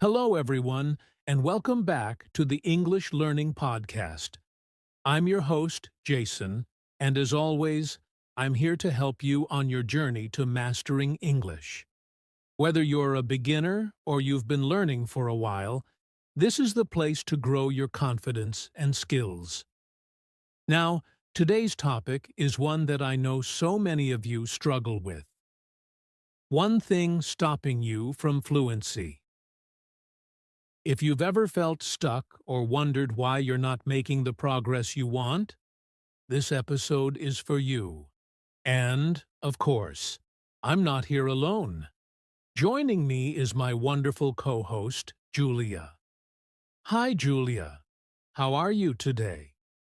Hello, everyone, and welcome back to the English Learning Podcast. I'm your host, Jason, and as always, I'm here to help you on your journey to mastering English. Whether you're a beginner or you've been learning for a while, this is the place to grow your confidence and skills. Now, today's topic is one that I know so many of you struggle with. One thing stopping you from fluency. If you've ever felt stuck or wondered why you're not making the progress you want, this episode is for you. And, of course, I'm not here alone. Joining me is my wonderful co-host, Julia. Hi, Julia. How are you today?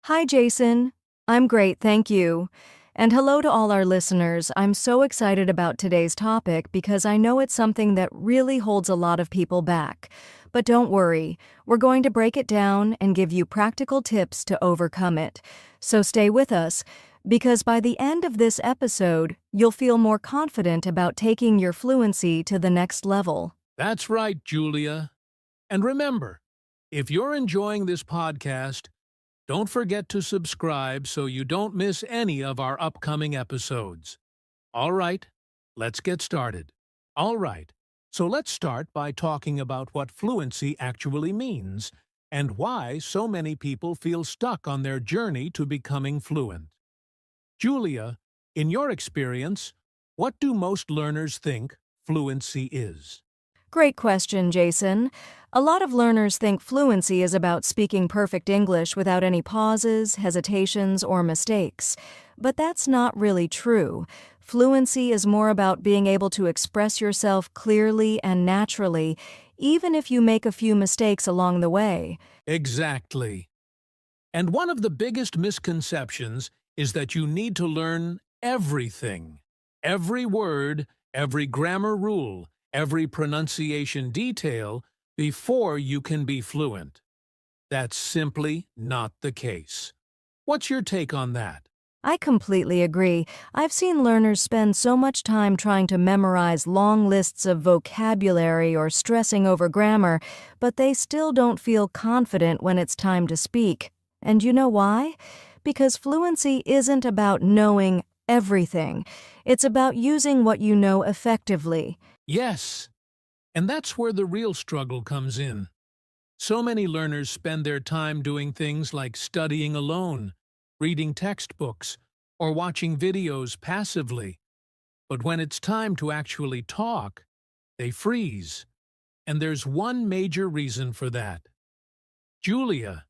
Hi, Jason. I'm great, thank you. And hello to all our listeners. I'm so excited about today's topic because I know it's something that really holds a lot of people back. But don't worry, we're going to break it down and give you practical tips to overcome it. So stay with us, because by the end of this episode, you'll feel more confident about taking your fluency to the next level. That's right, Julia. And remember, if you're enjoying this podcast, don't forget to subscribe so you don't miss any of our upcoming episodes. All right, let's get started. All right, so let's start by talking about what fluency actually means and why so many people feel stuck on their journey to becoming fluent. Julia, in your experience, what do most learners think fluency is? Great question, Jason. A lot of learners think fluency is about speaking perfect English without any pauses, hesitations, or mistakes. But that's not really true. Fluency is more about being able to express yourself clearly and naturally, even if you make a few mistakes along the way. Exactly. And one of the biggest misconceptions is that you need to learn everything. Every word, every grammar rule, every pronunciation detail before you can be fluent. That's simply not the case. What's your take on that? I completely agree. I've seen learners spend so much time trying to memorize long lists of vocabulary or stressing over grammar, but they still don't feel confident when it's time to speak. And you know why? Because fluency isn't about knowing everything. It's about using what you know effectively. Yes, and that's where the real struggle comes in. So many learners spend their time doing things like studying alone, reading textbooks, or watching videos passively. But when it's time to actually talk, they freeze. And there's one major reason for that. Julia,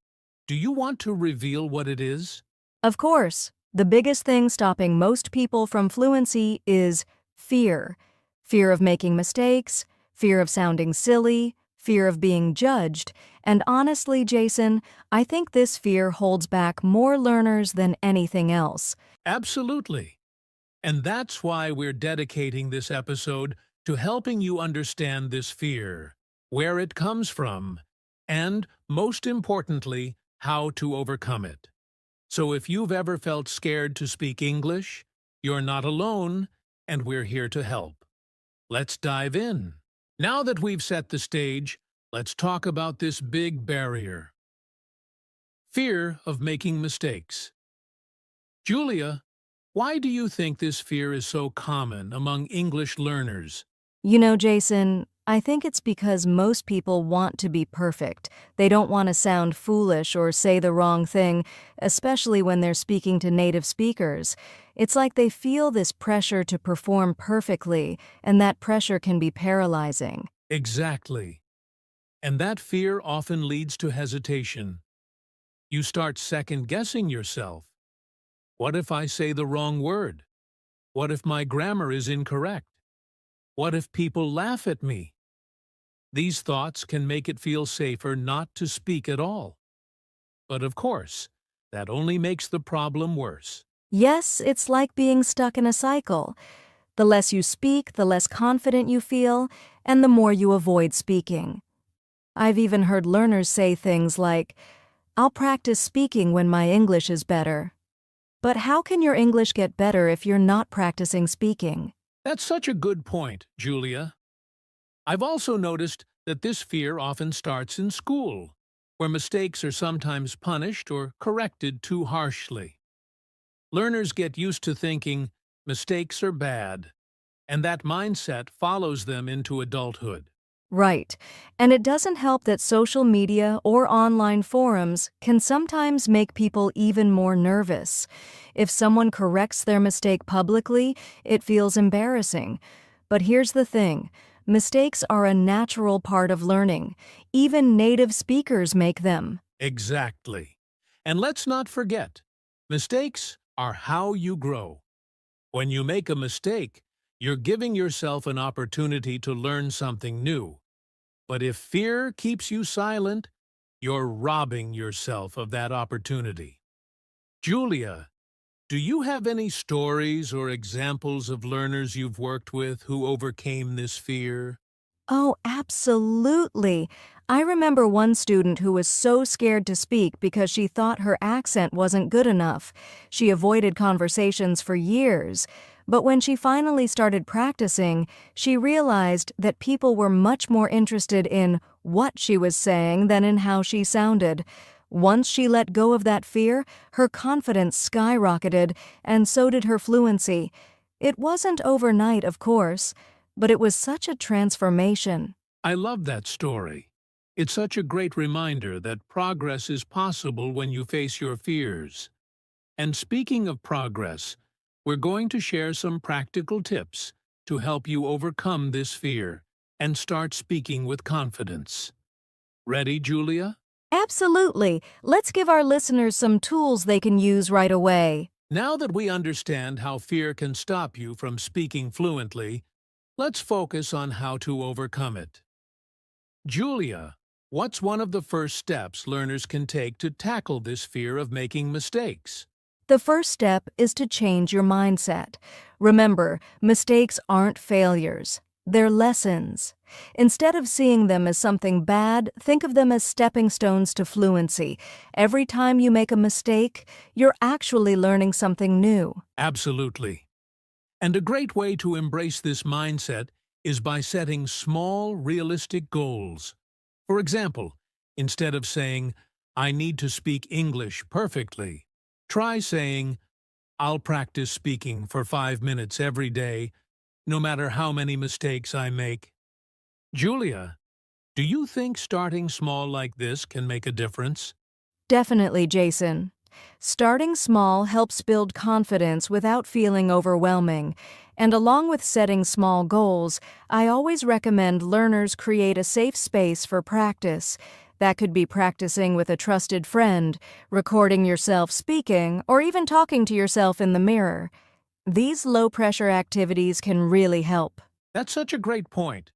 do you want to reveal what it is? Of course, the biggest thing stopping most people from fluency is fear. Fear of making mistakes, fear of sounding silly, fear of being judged, and honestly, Jason, I think this fear holds back more learners than anything else. Absolutely. And that's why we're dedicating this episode to helping you understand this fear, where it comes from, and, most importantly, how to overcome it. So if you've ever felt scared to speak English, you're not alone, and we're here to help. Let's dive in. Now that we've set the stage, let's talk about this big barrier. Fear of making mistakes. Julia, why do you think this fear is so common among English learners? You know, Jason, I think it's because most people want to be perfect. They don't want to sound foolish or say the wrong thing, especially when they're speaking to native speakers. It's like they feel this pressure to perform perfectly, and that pressure can be paralyzing. Exactly. And that fear often leads to hesitation. You start second-guessing yourself. What if I say the wrong word? What if my grammar is incorrect? What if people laugh at me? These thoughts can make it feel safer not to speak at all. But of course, that only makes the problem worse. Yes, it's like being stuck in a cycle. The less you speak, the less confident you feel, and the more you avoid speaking. I've even heard learners say things like, "I'll practice speaking when my English is better." But how can your English get better if you're not practicing speaking? That's such a good point, Julia. I've also noticed that this fear often starts in school, where mistakes are sometimes punished or corrected too harshly. Learners get used to thinking mistakes are bad, and that mindset follows them into adulthood. Right. And it doesn't help that social media or online forums can sometimes make people even more nervous. If someone corrects their mistake publicly, it feels embarrassing. But here's the thing. Mistakes are a natural part of learning. Even native speakers make them. Exactly. And let's not forget, mistakes are how you grow. When you make a mistake, you're giving yourself an opportunity to learn something new. But if fear keeps you silent, you're robbing yourself of that opportunity. Julia, do you have any stories or examples of learners you've worked with who overcame this fear? Oh, absolutely. I remember one student who was so scared to speak because she thought her accent wasn't good enough. She avoided conversations for years. But when she finally started practicing, she realized that people were much more interested in what she was saying than in how she sounded. Once she let go of that fear, her confidence skyrocketed, and so did her fluency. It wasn't overnight, of course, but it was such a transformation. I love that story. It's such a great reminder that progress is possible when you face your fears. And speaking of progress, we're going to share some practical tips to help you overcome this fear and start speaking with confidence. Ready, Julia? Absolutely. Let's give our listeners some tools they can use right away. Now that we understand how fear can stop you from speaking fluently, let's focus on how to overcome it. Julia, what's one of the first steps learners can take to tackle this fear of making mistakes? The first step is to change your mindset. Remember, mistakes aren't failures. They're lessons. Instead of seeing them as something bad, think of them as stepping stones to fluency. Every time you make a mistake, you're actually learning something new. Absolutely. And a great way to embrace this mindset is by setting small, realistic goals. For example, instead of saying, "I need to speak English perfectly," try saying, "I'll practice speaking for 5 minutes every day, no matter how many mistakes I make." Julia, do you think starting small like this can make a difference? Definitely, Jason. Starting small helps build confidence without feeling overwhelming. And along with setting small goals, I always recommend learners create a safe space for practice. That could be practicing with a trusted friend, recording yourself speaking, or even talking to yourself in the mirror. These low-pressure activities can really help. That's such a great point.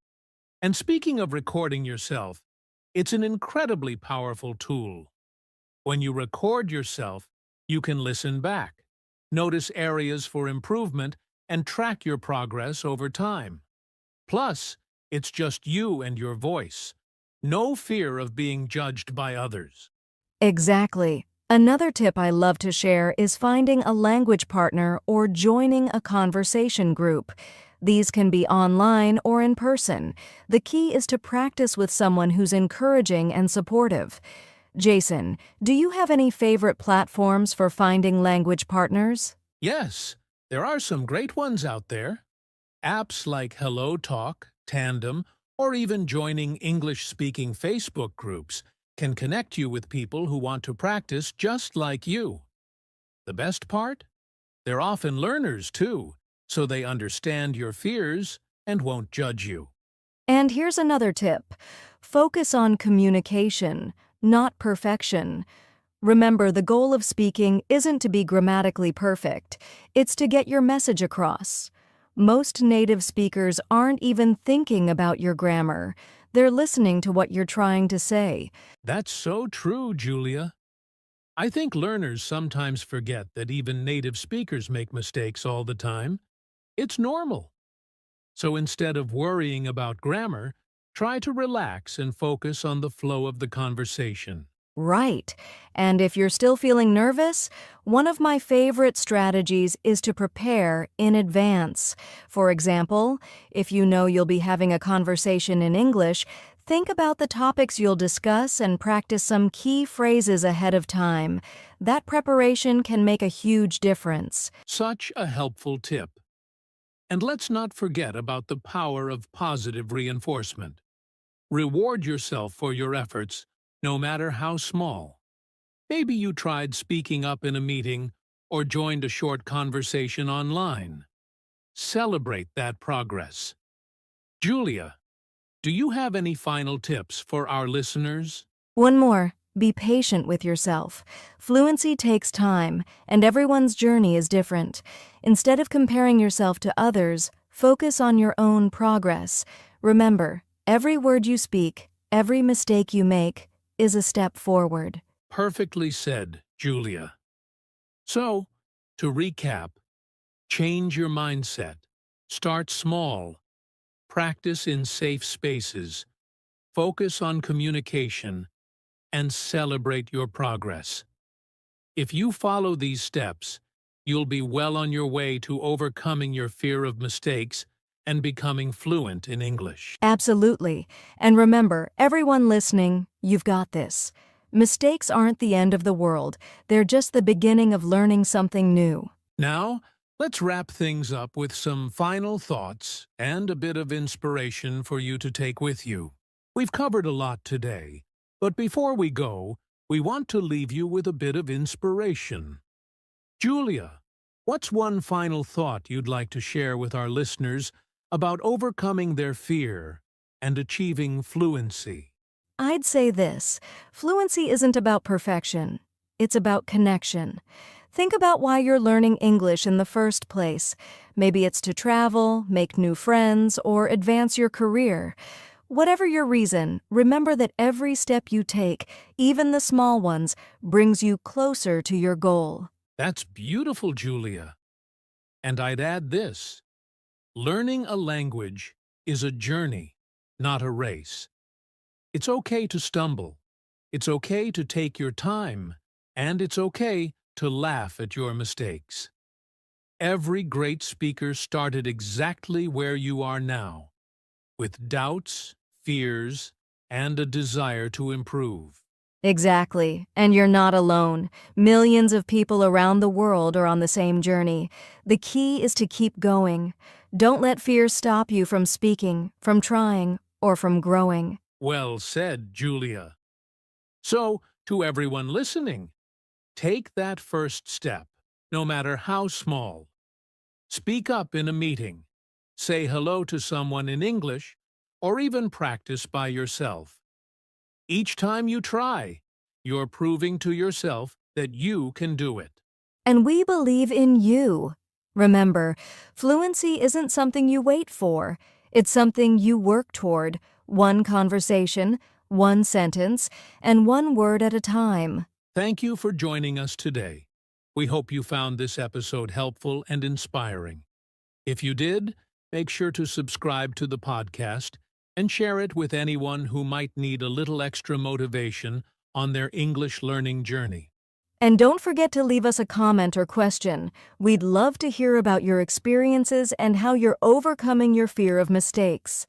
And speaking of recording yourself, it's an incredibly powerful tool. When you record yourself, you can listen back, notice areas for improvement, and track your progress over time. Plus, it's just you and your voice. No fear of being judged by others. Exactly. Another tip I love to share is finding a language partner or joining a conversation group. These can be online or in person. The key is to practice with someone who's encouraging and supportive. Jason, do you have any favorite platforms for finding language partners? Yes, there are some great ones out there. Apps like Hello Talk, Tandem, or even joining English-speaking Facebook groups can connect you with people who want to practice just like you. The best part? They're often learners, too, so they understand your fears and won't judge you. And here's another tip. Focus on communication, not perfection. Remember, the goal of speaking isn't to be grammatically perfect. It's to get your message across. Most native speakers aren't even thinking about your grammar. They're listening to what you're trying to say. That's so true, Julia. I think learners sometimes forget that even native speakers make mistakes all the time. It's normal. So instead of worrying about grammar, try to relax and focus on the flow of the conversation. Right. And if you're still feeling nervous, one of my favorite strategies is to prepare in advance. For example, if you know you'll be having a conversation in English, Think about the topics you'll discuss and practice some key phrases ahead of time. That preparation can make a huge difference. Such a helpful tip. And let's not forget about the power of positive reinforcement. Reward yourself for your efforts, no matter how small. Maybe you tried speaking up in a meeting or joined a short conversation online. Celebrate that progress. Julia, do you have any final tips for our listeners? One more. Be patient with yourself. Fluency takes time, and everyone's journey is different. Instead of comparing yourself to others, focus on your own progress. Remember, every word you speak, every mistake you make, is a step forward. Perfectly said, Julia. So, to recap, change your mindset. Start small. Practice in safe spaces. Focus on communication and celebrate your progress. If you follow these steps, you'll be well on your way to overcoming your fear of mistakes and becoming fluent in English. Absolutely. And remember, everyone listening, you've got this. Mistakes aren't the end of the world. They're just the beginning of learning something new. Now, let's wrap things up with some final thoughts and a bit of inspiration for you to take with you. We've covered a lot today, but before we go, we want to leave you with a bit of inspiration. Julia, what's one final thought you'd like to share with our listeners about overcoming their fear and achieving fluency? I'd say this. Fluency isn't about perfection. It's about connection. Think about why you're learning English in the first place. Maybe it's to travel, make new friends, or advance your career. Whatever your reason, remember that every step you take, even the small ones, brings you closer to your goal. That's beautiful, Julia. And I'd add this. Learning a language is a journey, not a race. It's okay to stumble. It's okay to take your time. And it's okay to laugh at your mistakes. Every great speaker started exactly where you are now, with doubts, fears, and a desire to improve. Exactly, and you're not alone. Millions of people around the world are on the same journey. The key is to keep going. Don't let fear stop you from speaking, from trying, or from growing. Well said, Julia. So, to everyone listening, take that first step, no matter how small. Speak up in a meeting, say hello to someone in English, or even practice by yourself. Each time you try, you're proving to yourself that you can do it. And we believe in you. Remember, fluency isn't something you wait for. It's something you work toward, one conversation, one sentence, and one word at a time. Thank you for joining us today. We hope you found this episode helpful and inspiring. If you did, make sure to subscribe to the podcast and share it with anyone who might need a little extra motivation on their English learning journey. And don't forget to leave us a comment or question. We'd love to hear about your experiences and how you're overcoming your fear of mistakes.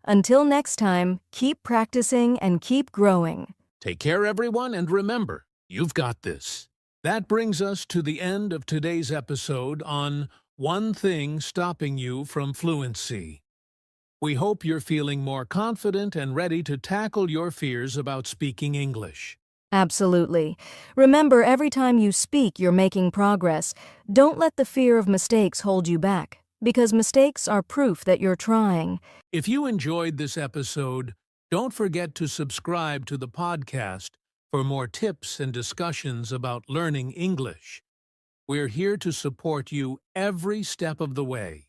Until next time, keep practicing and keep growing. Take care, everyone, and remember, you've got this. That brings us to the end of today's episode on One Thing Stopping You from Fluency. We hope you're feeling more confident and ready to tackle your fears about speaking English. Absolutely. Remember, every time you speak, you're making progress. Don't let the fear of mistakes hold you back, because mistakes are proof that you're trying. If you enjoyed this episode, don't forget to subscribe to the podcast for more tips and discussions about learning English. We're here to support you every step of the way.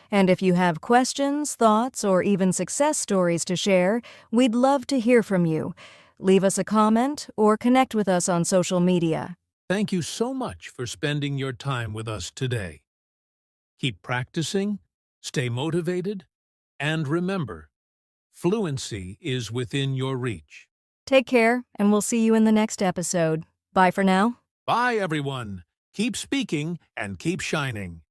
And if you have questions, thoughts, or even success stories to share, we'd love to hear from you. Leave us a comment or connect with us on social media. Thank you so much for spending your time with us today. Keep practicing, stay motivated, and remember, fluency is within your reach. Take care, and we'll see you in the next episode. Bye for now. Bye, everyone. Keep speaking and keep shining.